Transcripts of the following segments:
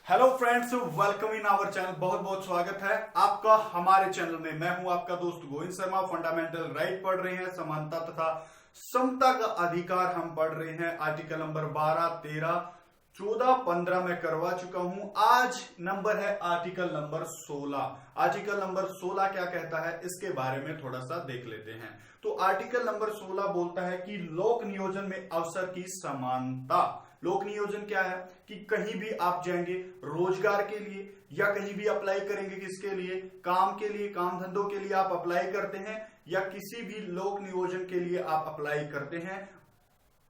Hello friends, welcome in our channel. बहुत बहुत स्वागत है आपका हमारे चैनल में। मैं हूं आपका दोस्त गोविंद शर्मा। फंडामेंटल राइट पढ़ रहे हैं, समानता तथा समता का अधिकार हम पढ़ रहे हैं। आर्टिकल नंबर 12, 13, 14, 15 में करवा चुका हूं। आज नंबर है आर्टिकल नंबर 16। आर्टिकल नंबर 16 क्या कहता है इसके बारे में थोड़ा सा देख लेते हैं। तो आर्टिकल नंबर 16 बोलता है कि लोक नियोजन में अवसर की समानता। लोक नियोजन क्या है कि कहीं भी आप जाएंगे रोजगार के लिए या कहीं भी अप्लाई करेंगे, किसके लिए, काम के लिए, काम धंधों के लिए आप अप्लाई करते हैं या किसी भी लोक नियोजन के लिए आप अप्लाई करते हैं,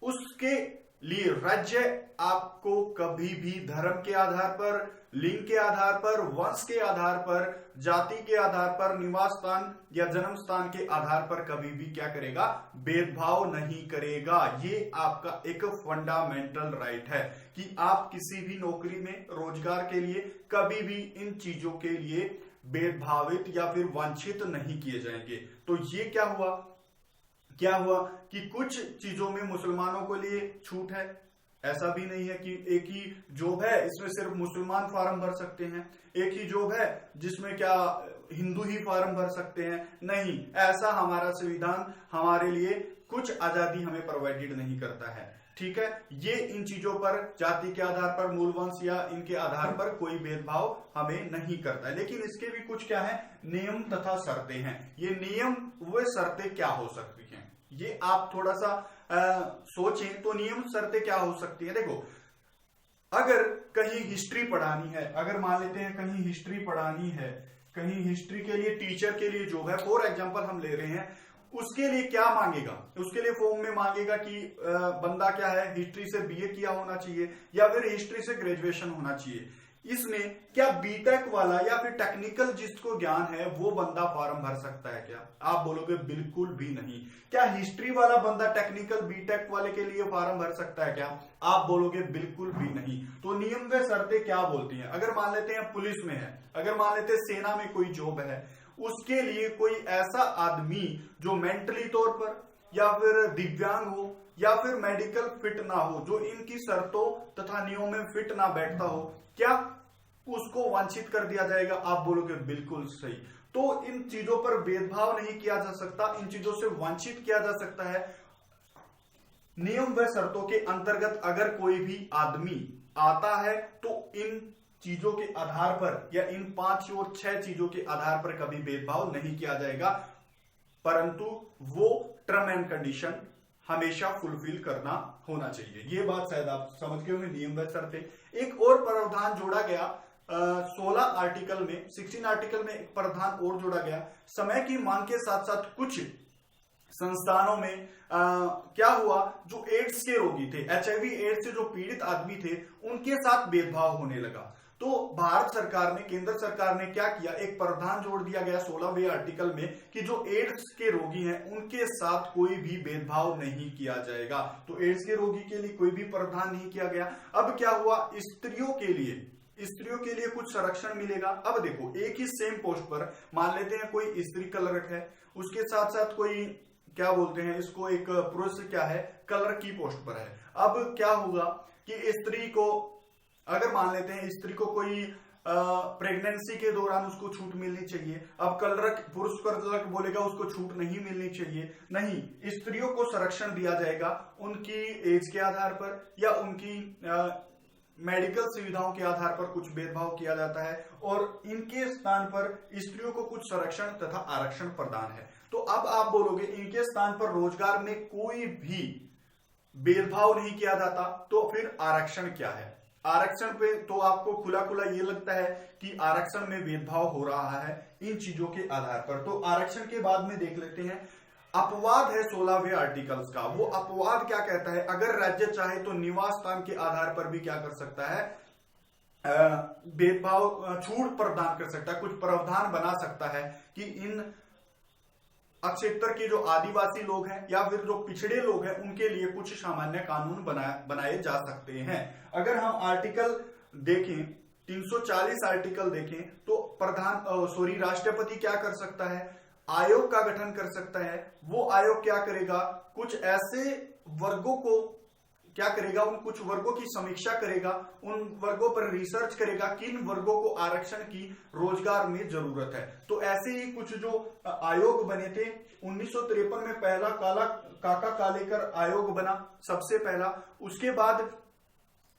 उसके लिए राज्य आपको कभी भी धर्म के आधार पर, लिंग के आधार पर, वंश के आधार पर, जाति के आधार पर, निवास स्थान या जन्म स्थान के आधार पर कभी भी क्या करेगा, भेदभाव नहीं करेगा। ये आपका एक फंडामेंटल राइट है कि आप किसी भी नौकरी में, रोजगार के लिए कभी भी इन चीजों के लिए भेदभावित या फिर वंचित नहीं किए जाएंगे। तो ये क्या हुआ कि कुछ चीजों में मुसलमानों के लिए छूट है। ऐसा भी नहीं है कि एक ही जॉब है इसमें सिर्फ मुसलमान फॉर्म भर सकते हैं, एक ही जॉब है जिसमें क्या हिंदू ही फॉर्म भर सकते हैं। नहीं, ऐसा हमारा संविधान हमारे लिए कुछ आजादी हमें प्रोवाइडेड नहीं करता है। ठीक है, ये इन चीजों पर जाति के आधार पर, मूल वंश या इनके आधार पर कोई भेदभाव हमें नहीं करता है। लेकिन इसके भी कुछ क्या है, नियम तथा शर्तें हैं। ये नियम व शर्तें क्या हो सकती हैं, ये आप थोड़ा सा सोचें तो नियम शर्तें क्या हो सकती है। देखो, अगर कहीं हिस्ट्री पढ़ानी है, अगर मान लेते हैं कहीं हिस्ट्री पढ़ानी है, कहीं हिस्ट्री के लिए टीचर के लिए जॉब है, फॉर एग्जांपल हम ले रहे हैं, उसके लिए क्या मांगेगा, उसके लिए फॉर्म में मांगेगा कि बंदा क्या है, हिस्ट्री से बीए किया होना चाहिए या फिर हिस्ट्री से ग्रेजुएशन होना चाहिए। इसमें क्या बीटेक वाला या फिर टेक्निकल जिसको ज्ञान है वो बंदा फॉर्म भर सकता है क्या? आप बोलोगे बिल्कुल भी नहीं। क्या हिस्ट्री वाला बंदा टेक्निकल बीटेक वाले के लिए फॉर्म भर सकता है क्या? आप बोलोगे बिल्कुल भी नहीं। तो नियम व शर्तें क्या बोलती हैं? अगर मान लेते हैं पुलिस में है, अगर मान लेते हैं सेना में कोई जॉब है, उसके लिए कोई ऐसा आदमी जो मेंटली तौर पर या फिर दिव्यांग हो या फिर मेडिकल फिट ना हो, जो इनकी शर्तों तथा नियमों में फिट ना बैठता हो, क्या उसको वंचित कर दिया जाएगा? आप बोलोगे बिल्कुल सही। तो इन चीजों पर भेदभाव नहीं किया जा सकता, इन चीजों से वंचित किया जा सकता है। नियम व शर्तों के अंतर्गत अगर कोई भी आदमी आता है तो इन चीजों के आधार पर या इन 5 और 6 चीजों के आधार पर कभी भेदभाव नहीं किया जाएगा, परंतु वो टर्म एंड कंडीशन हमेशा फुलफिल करना होना चाहिए। ये बात शायद आप समझ गए होंगे। नियम व शर्तें, एक और प्रावधान जोड़ा गया 16 आर्टिकल में, 16 आर्टिकल में एक प्रावधान और जोड़ा गया। समय की मांग के साथ साथ कुछ संस्थानों में क्या हुआ, जो एड्स के रोगी थे, एचआईवी एड्स से जो पीड़ित आदमी थे, उनके साथ भेदभाव होने लगा। तो भारत सरकार ने, केंद्र सरकार ने क्या किया, एक प्रावधान जोड़ दिया गया 16वें आर्टिकल में कि जो एड्स के रोगी हैं उनके साथ कोई भी भेदभाव नहीं किया जाएगा। तो एड्स के रोगी के लिए कोई भी प्रावधान नहीं किया गया। अब क्या हुआ, स्त्रियों के लिए कुछ संरक्षण मिलेगा। अब देखो, एक ही सेम पोस्ट पर मान लेते हैं कोई स्त्री क्लर्क है, उसके साथ साथ कोई क्या बोलते हैं इसको, एक पुरुष क्या है, क्लर्क की पोस्ट पर है। अब क्या होगा कि स्त्री को, अगर मान लेते हैं स्त्री को कोई प्रेगनेंसी के दौरान उसको छूट मिलनी चाहिए। अब क्लर्क, पुरुष क्लर्क बोलेगा उसको छूट नहीं मिलनी चाहिए। नहीं, स्त्रियों को संरक्षण दिया जाएगा उनकी एज के आधार पर या उनकी मेडिकल सुविधाओं के आधार पर कुछ भेदभाव किया जाता है और इनके स्थान पर स्त्रियों को कुछ संरक्षण तथा आरक्षण प्रदान है। तो अब आप बोलोगे इनके स्थान पर रोजगार में कोई भी भेदभाव नहीं किया जाता, तो फिर आरक्षण क्या है? आरक्षण पे तो आपको खुला खुला ये लगता है कि आरक्षण में भेदभाव हो रहा है इन चीजों के आधार पर। तो आरक्षण के बाद में देख लेते हैं अपवाद है 16वें आर्टिकल्स का। वो अपवाद क्या कहता है, अगर राज्य चाहे तो निवास स्थान के आधार पर भी क्या कर सकता है, भेदभाव, छूट प्रदान कर सकता है, कुछ प्रावधान बना सकता है कि इन क्षेत्र के जो आदिवासी लोग हैं या फिर जो पिछड़े लोग हैं उनके लिए कुछ सामान्य कानून बनाए जा सकते हैं। अगर हम आर्टिकल देखें, 340 आर्टिकल देखें, तो राष्ट्रपति क्या कर सकता है, आयोग का गठन कर सकता है। वो आयोग क्या करेगा, कुछ ऐसे वर्गों को क्या करेगा, उन कुछ वर्गों की समीक्षा करेगा, उन वर्गों पर रिसर्च करेगा किन वर्गों को आरक्षण की रोजगार में जरूरत है। तो ऐसे ही कुछ जो आयोग बने थे, 1953 में पहला काका कालेकर आयोग बना सबसे पहला। उसके बाद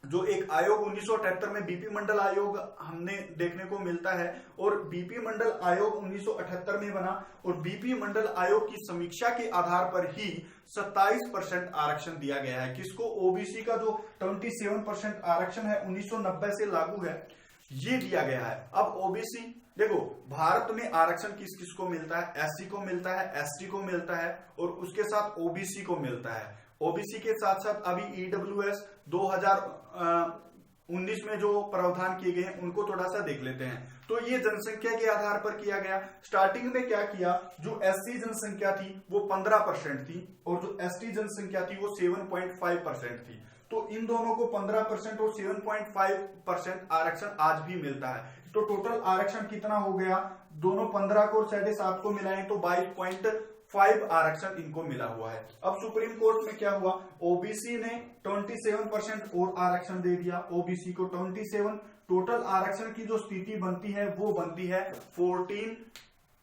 जो एक आयोग 1978 में बीपी मंडल आयोग हमने देखने को मिलता है, और बीपी मंडल आयोग 1978 में बना, और बीपी मंडल आयोग की समीक्षा के आधार पर ही 27% आरक्षण दिया गया है। किसको? ओबीसी का जो 27% आरक्षण है 1990 से लागू है, ये दिया गया है। अब ओबीसी देखो, भारत में आरक्षण किस किस को मिलता है? एससी को मिलता है, एसटी को मिलता है, और उसके साथ ओबीसी को मिलता है। ओबीसी के साथ साथ अभी ईडब्ल्यूएस 2019 में जो प्रावधान किए गए हैं उनको थोड़ा सा देख लेते हैं। तो ये जनसंख्या के आधार पर किया गया। स्टार्टिंग में क्या किया, जो एससी जनसंख्या थी वो 15% थी, और जो एसटी जनसंख्या थी वो 7.5% थी। तो इन दोनों को 15% और 7.5% आरक्षण आज भी मिलता है। तो टोटल आरक्षण कितना हो गया, दोनों 15 को और 7.5 को मिलाएं तो 22.5 आरक्षण इनको मिला हुआ है। अब सुप्रीम कोर्ट में क्या हुआ, ओबीसी ने 27% और आरक्षण दे दिया, ओबीसी को 27। टोटल आरक्षण की जो स्थिति बनती है वो बनती है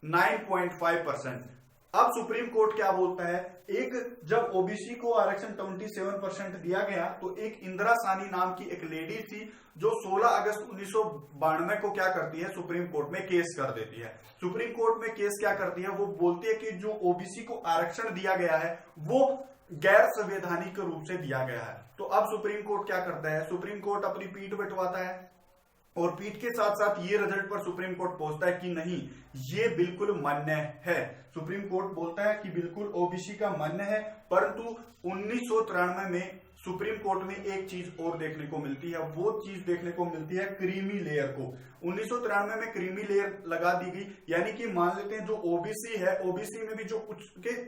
9.5%। अब सुप्रीम कोर्ट क्या बोलता है, एक जब ओबीसी को आरक्षण 27% दिया गया तो एक इंदिरा सानी नाम की एक लेडी थी जो 16 अगस्त 1992 को क्या करती है, सुप्रीम कोर्ट में केस कर देती है। सुप्रीम कोर्ट में केस क्या करती है, वो बोलती है कि जो ओबीसी को आरक्षण दिया गया है वो गैर संवैधानिक रूप से दिया गया है। तो अब सुप्रीम कोर्ट क्या करता है, सुप्रीम कोर्ट अपनी पीठ बैठवाता है, और पीठ के साथ साथ ये रिजल्ट पर सुप्रीम कोर्ट पहुंचता है कि नहीं, ये बिल्कुल मान्य है। सुप्रीम कोर्ट बोलता है कि बिल्कुल ओबीसी का मान्य है। परंतु 1993 में सुप्रीम कोर्ट में एक चीज और देखने को मिलती है, वो चीज देखने को मिलती है क्रीमी लेयर को। 1993 में क्रीमी लेयर लगा दी गई, यानी कि मान लेते हैं जो ओबीसी है, ओबीसी में भी जो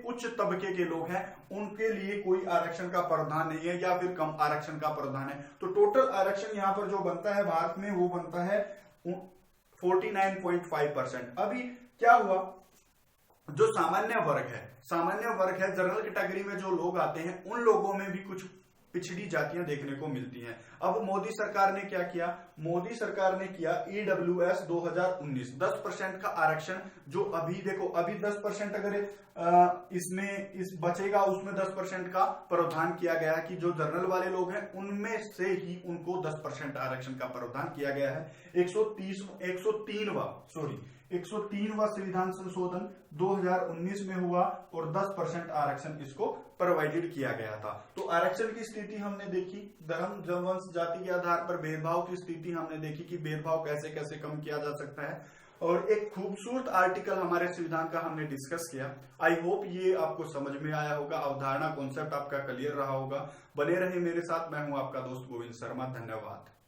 उच्च तबके के लोग हैं उनके लिए कोई आरक्षण का प्रावधान नहीं है, या फिर कम आरक्षण का प्रावधान है। तो टोटल आरक्षण यहाँ पर जो बनता है भारत में वो बनता है 49.5%। अभी क्या हुआ, जो सामान्य वर्ग है, जनरल कैटेगरी में जो लोग आते हैं उन लोगों में भी कुछ पिछड़ी जातियां देखने को मिलती हैं। अब मोदी सरकार ने क्या किया, मोदी सरकार ने किया ईडब्ल्यूएस 2019 10% का आरक्षण, जो अभी देखो अभी 10% अगर इसमें इस बचेगा उसमें 10% का प्रावधान किया गया है कि जो जनरल वाले लोग हैं उनमें से ही उनको 10% आरक्षण का प्रावधान किया गया है। 103वां संविधान संशोधन 2019 में हुआ और 10% आरक्षण इसको प्रोवाइडेड किया गया था। तो आरक्षण की स्थिति हमने देखी, धर्म वंश जाति के आधार पर भेदभाव की स्थिति हमने देखी कि भेदभाव कैसे कैसे कम किया जा सकता है, और एक खूबसूरत आर्टिकल हमारे संविधान का हमने डिस्कस किया। आई होप ये आपको समझ में आया होगा, अवधारणा कॉन्सेप्ट आपका क्लियर रहा होगा। बने रहे मेरे साथ, मैं हूं आपका दोस्त गोविंद शर्मा। धन्यवाद।